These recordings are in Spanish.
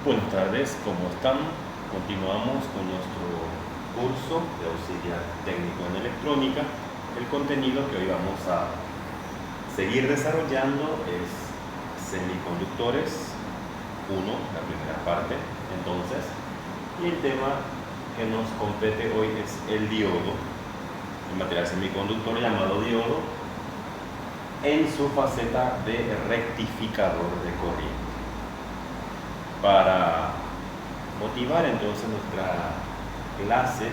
Buenas tardes, ¿cómo están? Continuamos con nuestro curso de auxiliar técnico en electrónica. El contenido que hoy vamos a seguir desarrollando es semiconductores 1, la primera parte, entonces, y el tema que nos compete hoy es el diodo, el material semiconductor llamado diodo, en su faceta de rectificador de corriente. Para motivar entonces nuestra clase,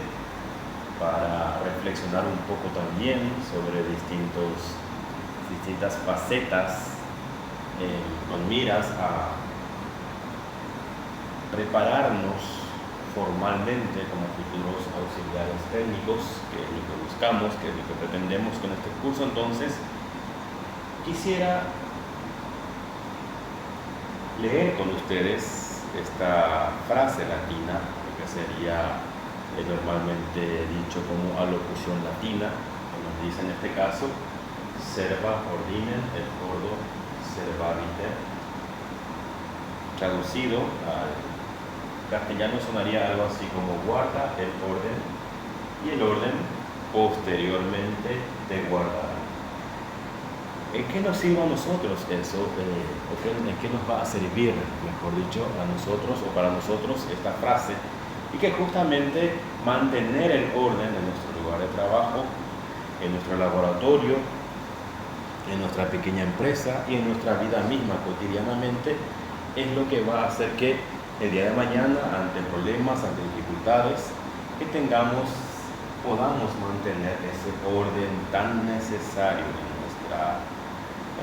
para reflexionar un poco también sobre distintas facetas con miras a prepararnos formalmente como futuros auxiliares técnicos, que es lo que buscamos, que es lo que pretendemos con este curso. Entonces, quisiera leer con ustedes esta frase latina, que sería normalmente dicho como alocución latina, que nos dice en este caso: serva ordinem et ordo servabiter. Traducido al castellano sonaría algo así como: guarda el orden y el orden posteriormente te guardará. ¿En qué nos sirve a nosotros eso? ¿En qué nos va a servir, mejor dicho, a nosotros o para nosotros esta frase? Y que justamente mantener el orden en nuestro lugar de trabajo, en nuestro laboratorio, en nuestra pequeña empresa y en nuestra vida misma cotidianamente es lo que va a hacer que el día de mañana, ante problemas, ante dificultades que tengamos, podamos mantener ese orden tan necesario en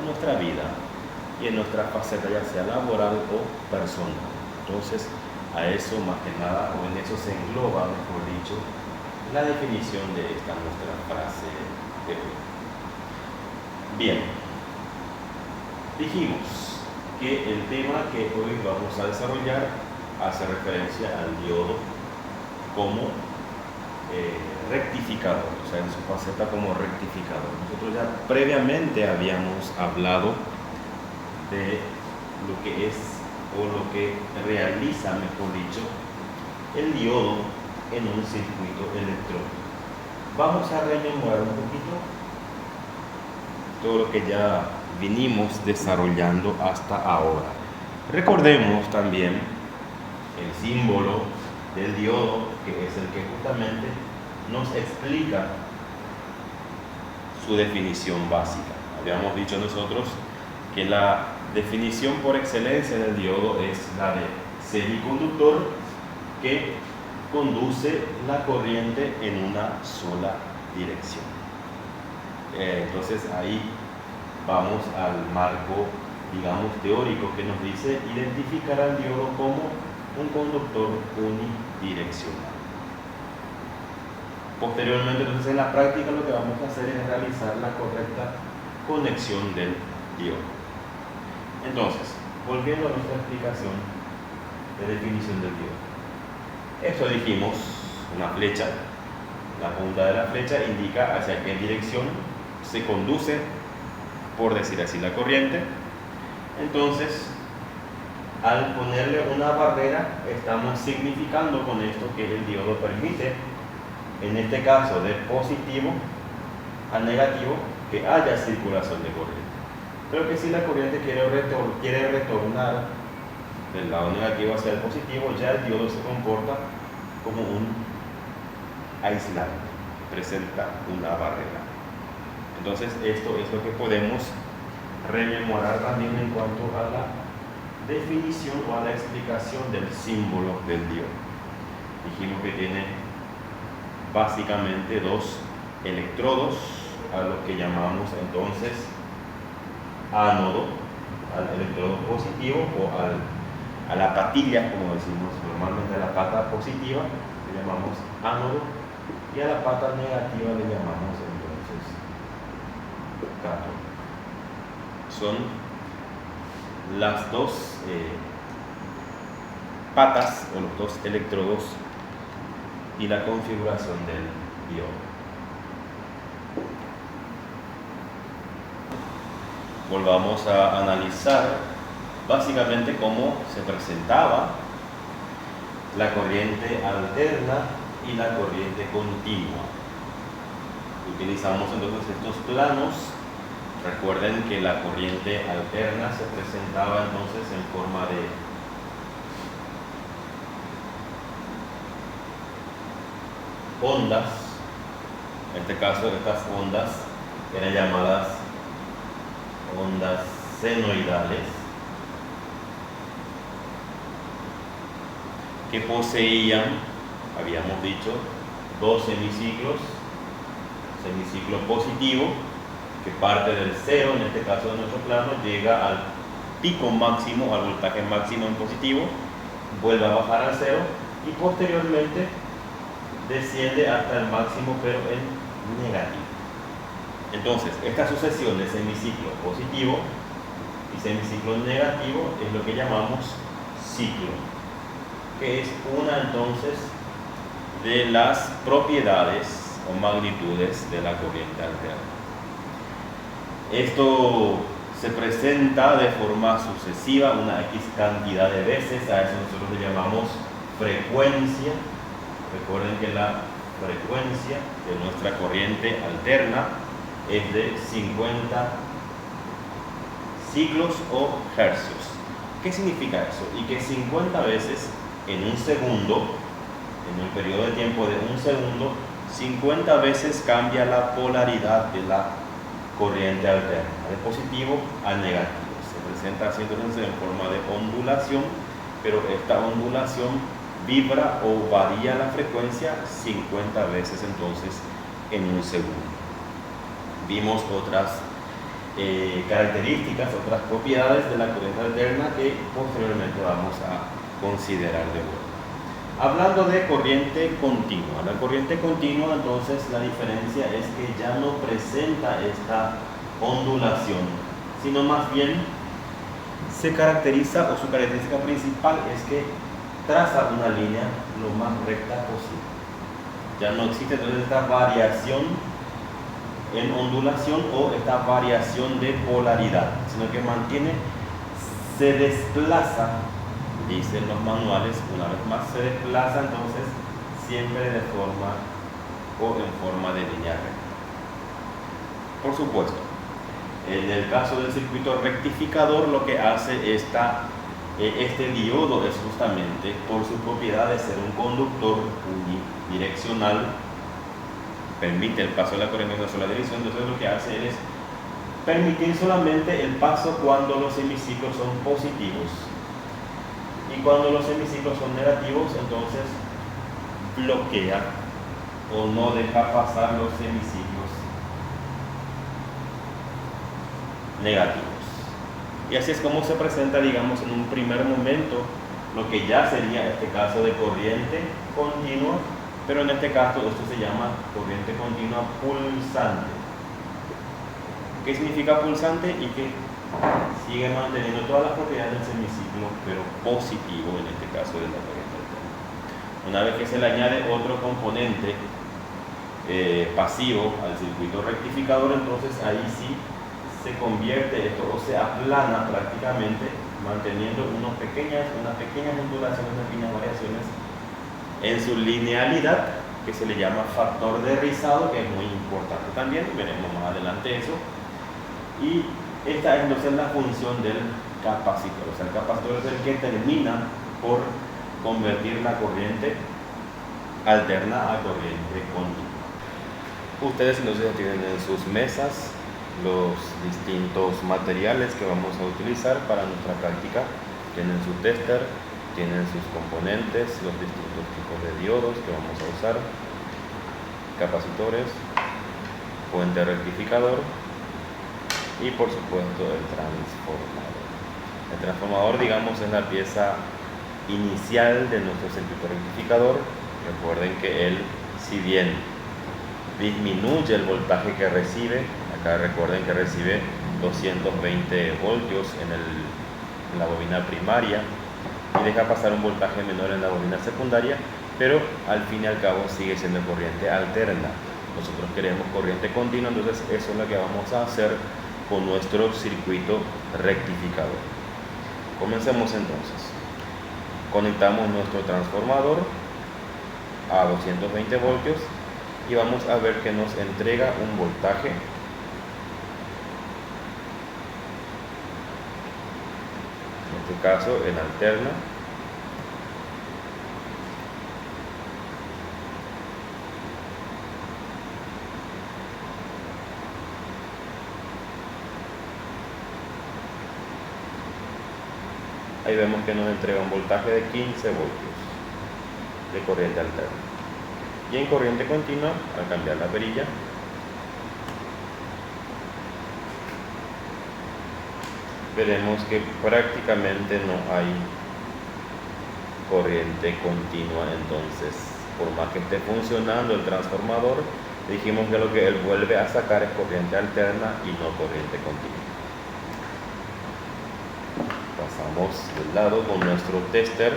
nuestra vida y en nuestra faceta, ya sea laboral o personal. Entonces, a eso más que nada, o en eso se engloba, mejor dicho, la definición de esta nuestra frase de hoy. Bien, dijimos que el tema que hoy vamos a desarrollar hace referencia al diodo como rectificador, o sea, en su faceta como rectificador. Nosotros ya previamente habíamos hablado de lo que es o lo que realiza, mejor dicho, el diodo en un circuito electrónico. Vamos a rememorar un poquito todo lo que ya vinimos desarrollando hasta ahora. Recordemos también el símbolo del diodo, que es el que justamente nos explica su definición básica. Habíamos dicho nosotros que la definición por excelencia del diodo es la de semiconductor que conduce la corriente en una sola dirección. Entonces ahí vamos al marco, digamos, teórico, que nos dice identificar al diodo como un conductor unidireccional. Posteriormente, entonces, en la práctica lo que vamos a hacer es realizar la correcta conexión del diodo. Entonces, volviendo a nuestra explicación de definición del diodo. Esto dijimos, una flecha, la punta de la flecha indica hacia qué dirección se conduce, por decir así, la corriente. Entonces, al ponerle una barrera, estamos significando con esto que el diodo permite, en este caso de positivo a negativo, que haya circulación de corriente. Pero que si la corriente quiere retornar del lado negativo hacia el positivo, ya el diodo se comporta como un aislante, presenta una barrera. Entonces, esto es lo que podemos rememorar también en cuanto a la definición o a la explicación del símbolo del diodo. Dijimos que tiene básicamente dos electrodos, a los que llamamos entonces ánodo, al electrodo positivo o a la patilla, como decimos normalmente, a la pata positiva le llamamos ánodo, y a la pata negativa le llamamos entonces cátodo. Son las dos patas o los dos electrodos y la configuración del diodo. Volvamos a analizar básicamente cómo se presentaba la corriente alterna y la corriente continua. Utilizamos entonces estos planos. Recuerden que la corriente alterna se presentaba entonces en forma de ondas. En este caso, estas ondas eran llamadas ondas senoidales, que poseían, habíamos dicho, dos semiciclos. Semiciclo positivo, que parte del cero, en este caso de nuestro plano, llega al pico máximo, al voltaje máximo en positivo, vuelve a bajar al cero y posteriormente desciende hasta el máximo, pero en negativo. Entonces, esta sucesión de semiciclo positivo y semiciclo negativo es lo que llamamos ciclo, que es una entonces de las propiedades o magnitudes de la corriente alterna. Esto se presenta de forma sucesiva una X cantidad de veces. A eso nosotros le llamamos frecuencia. Recuerden que la frecuencia de nuestra corriente alterna es de 50 ciclos o hercios. ¿Qué significa eso? Y que 50 veces en un segundo, en un periodo de tiempo de un segundo, 50 veces cambia la polaridad de la corriente alterna, de positivo a negativo. Se presenta así entonces en forma de ondulación, pero esta ondulación vibra o varía la frecuencia 50 veces entonces en un segundo. Vimos otras características, otras propiedades de la corriente alterna que posteriormente vamos a considerar de vuelta. Hablando de corriente continua, la corriente continua entonces la diferencia es que ya no presenta esta ondulación, sino más bien se caracteriza, o su característica principal es que traza una línea lo más recta posible. Ya no existe entonces esta variación en ondulación o esta variación de polaridad, sino que mantiene, se desplaza, dicen los manuales, una vez más se desplaza entonces siempre de forma o en forma de línea recta. Por supuesto, en el caso del circuito rectificador, lo que hace este diodo es justamente, por su propiedad de ser un conductor unidireccional, permite el paso de la corriente en una sola dirección. Entonces lo que hace es permitir solamente el paso cuando los semiciclos son positivos, y cuando los semiciclos son negativos entonces bloquea o no deja pasar los semiciclos negativos. Y así es como se presenta, digamos, en un primer momento lo que ya sería este caso de corriente continua, pero en este caso esto se llama corriente continua pulsante. ¿Qué significa pulsante? Y que sigue manteniendo todas las propiedades del semiciclo, pero positivo en este caso de la corriente alterna. Una vez que se le añade otro componente pasivo al circuito rectificador, entonces ahí sí se convierte esto o se aplana prácticamente, manteniendo unas pequeñas ondulaciones, unas pequeñas variaciones en su linealidad, que se le llama factor de rizado, que es muy importante también, veremos más adelante eso. Y esta es entonces la función del capacitor. O sea, el capacitor es el que termina por convertir la corriente alterna a corriente continua. Ustedes entonces tienen en sus mesas los distintos materiales que vamos a utilizar para nuestra práctica. Tienen su tester, tienen sus componentes, los distintos tipos de diodos que vamos a usar, capacitores, puente rectificador y por supuesto el transformador. El transformador, digamos, es la pieza inicial de nuestro circuito rectificador. Recuerden que él, si bien disminuye el voltaje que recibe, acá recuerden que recibe 220 voltios en la bobina primaria y deja pasar un voltaje menor en la bobina secundaria, pero al fin y al cabo sigue siendo corriente alterna. Nosotros queremos corriente continua, entonces eso es lo que vamos a hacer con nuestro circuito rectificador. Comencemos entonces. conectamos nuestro transformador a 220 voltios y vamos a ver que nos entrega un voltaje en este caso en alterna. Ahí vemos que nos entrega un voltaje de 15 voltios de corriente alterna. Y en corriente continua, al cambiar la perilla, veremos que prácticamente no hay corriente continua. Entonces, por más que esté funcionando el transformador, dijimos que lo que él vuelve a sacar es corriente alterna y no corriente continua. Pasamos del lado con nuestro tester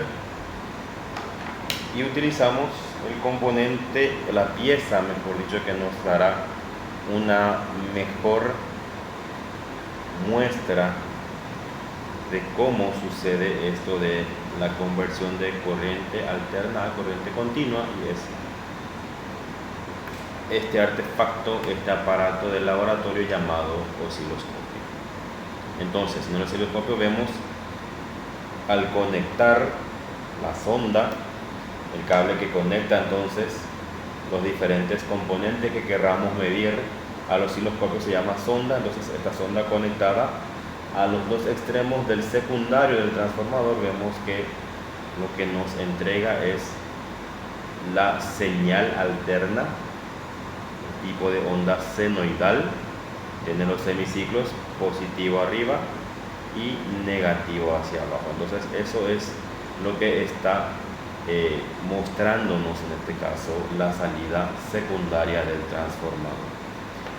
y utilizamos el componente, la pieza, mejor dicho, que nos dará una mejor muestra de cómo sucede esto de la conversión de corriente alterna a corriente continua, y es este artefacto, este aparato del laboratorio llamado osciloscopio. Entonces, en el osciloscopio vemos, al conectar la sonda, el cable que conecta entonces los diferentes componentes que querramos medir al osciloscopio se llama sonda. Entonces, esta sonda conectada a los dos extremos del secundario del transformador, vemos que lo que nos entrega es la señal alterna, tipo de onda senoidal. Tiene los semiciclos positivo arriba y negativo hacia abajo. Entonces, eso es lo que está mostrándonos en este caso la salida secundaria del transformador.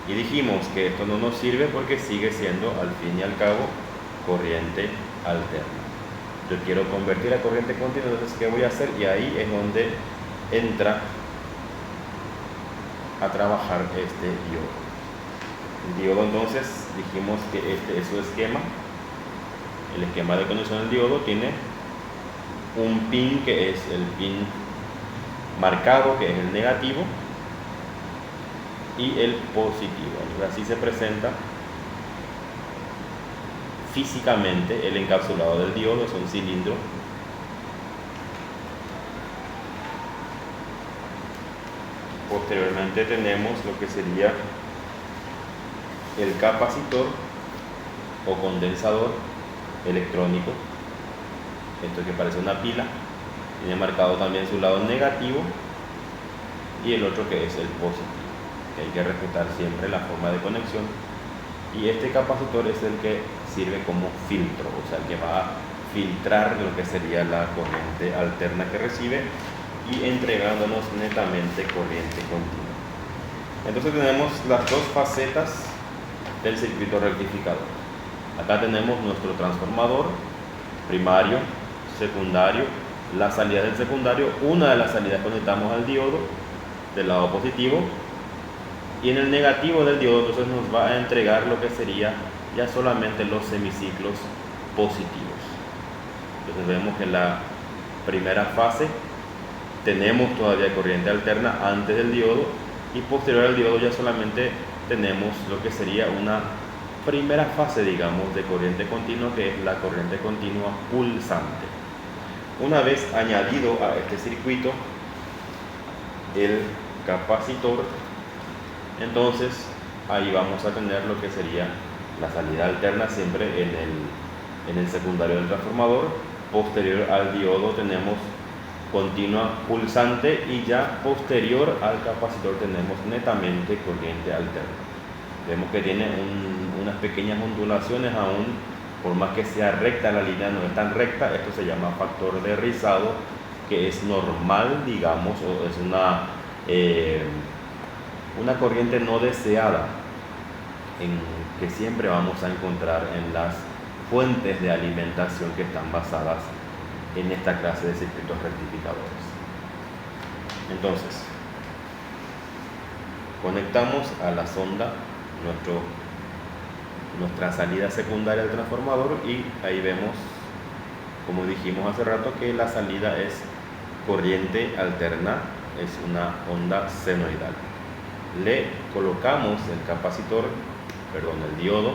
Y dijimos que esto no nos sirve porque sigue siendo al fin y al cabo corriente alterna. Yo quiero convertir a corriente continua, entonces ¿qué voy a hacer? Y ahí es donde entra a trabajar este diodo. El diodo, entonces dijimos que este es su esquema. El esquema de conexión del diodo tiene un pin que es el pin marcado, que es el negativo, y el positivo. Así se presenta físicamente el encapsulado del diodo. Es un cilindro posteriormente tenemos lo que sería el capacitor o condensador electrónico, esto que parece una pila, tiene marcado también su lado negativo, y el otro que es el positivo, que hay que respetar siempre la forma de conexión. Y este capacitor es el que sirve como filtro, o sea, el que va a filtrar lo que sería la corriente alterna que recibe y entregándonos netamente corriente continua. Entonces tenemos las dos facetas del circuito rectificador. Acá tenemos nuestro transformador primario, secundario, la salida del secundario. Una de las salidas conectamos al diodo del lado positivo, y en el negativo del diodo entonces nos va a entregar lo que sería ya solamente los semiciclos positivos. Entonces vemos que en la primera fase tenemos todavía corriente alterna antes del diodo, y posterior al diodo ya solamente tenemos lo que sería una primera fase, digamos, de corriente continua, que es la corriente continua pulsante. Una vez añadido a este circuito el capacitor, entonces ahí vamos a tener lo que sería la salida alterna siempre en el secundario del transformador. Posterior al diodo tenemos continua pulsante, y ya posterior al capacitor tenemos netamente corriente alterna. Vemos que tiene unas pequeñas ondulaciones aún, por más que sea recta la línea, no es tan recta. Esto se llama factor de rizado, que es normal, digamos, o es una corriente no deseada que siempre vamos a encontrar en las fuentes de alimentación que están basadas en esta clase de circuitos rectificadores. Entonces, conectamos a la sonda nuestra salida secundaria del transformador, y ahí vemos como dijimos hace rato, que la salida es corriente alterna, es una onda senoidal. Le colocamos el diodo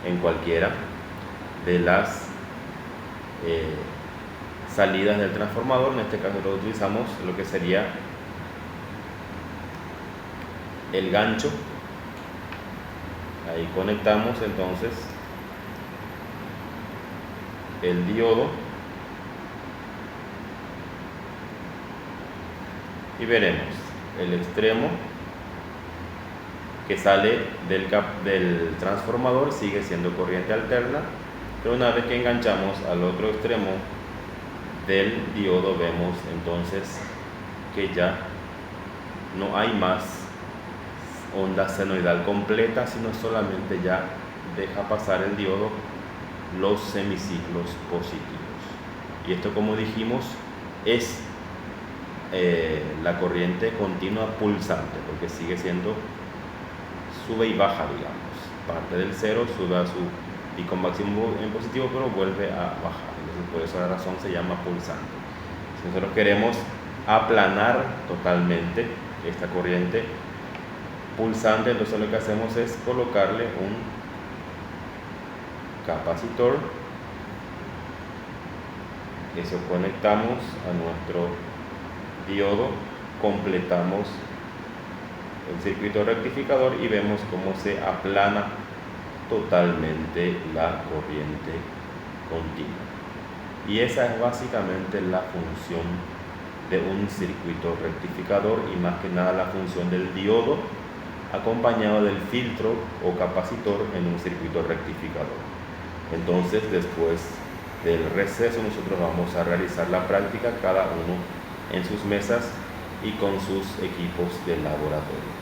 en cualquiera de las salidas del transformador. En este caso nosotros utilizamos lo que sería el gancho. Ahí conectamos entonces el diodo y veremos el extremo que sale del transformador sigue siendo corriente alterna, pero una vez que enganchamos al otro extremo del diodo vemos entonces que ya no hay más onda senoidal completa, sino solamente ya deja pasar el diodo los semiciclos positivos. Y esto, como dijimos, es la corriente continua pulsante, porque sigue siendo sube y baja, digamos, parte del cero, sube a su pico máximo en positivo, pero vuelve a bajar. Entonces, por esa razón se llama pulsante. Si nosotros queremos aplanar totalmente esta corriente pulsante, entonces lo que hacemos es colocarle un capacitor. Eso conectamos a nuestro diodo, completamos el circuito rectificador y vemos cómo se aplana totalmente la corriente continua. Y esa es básicamente la función de un circuito rectificador, y más que nada la función del diodo acompañado del filtro o capacitor en un circuito rectificador. Entonces, después del receso, nosotros vamos a realizar la práctica, cada uno en sus mesas y con sus equipos de laboratorio.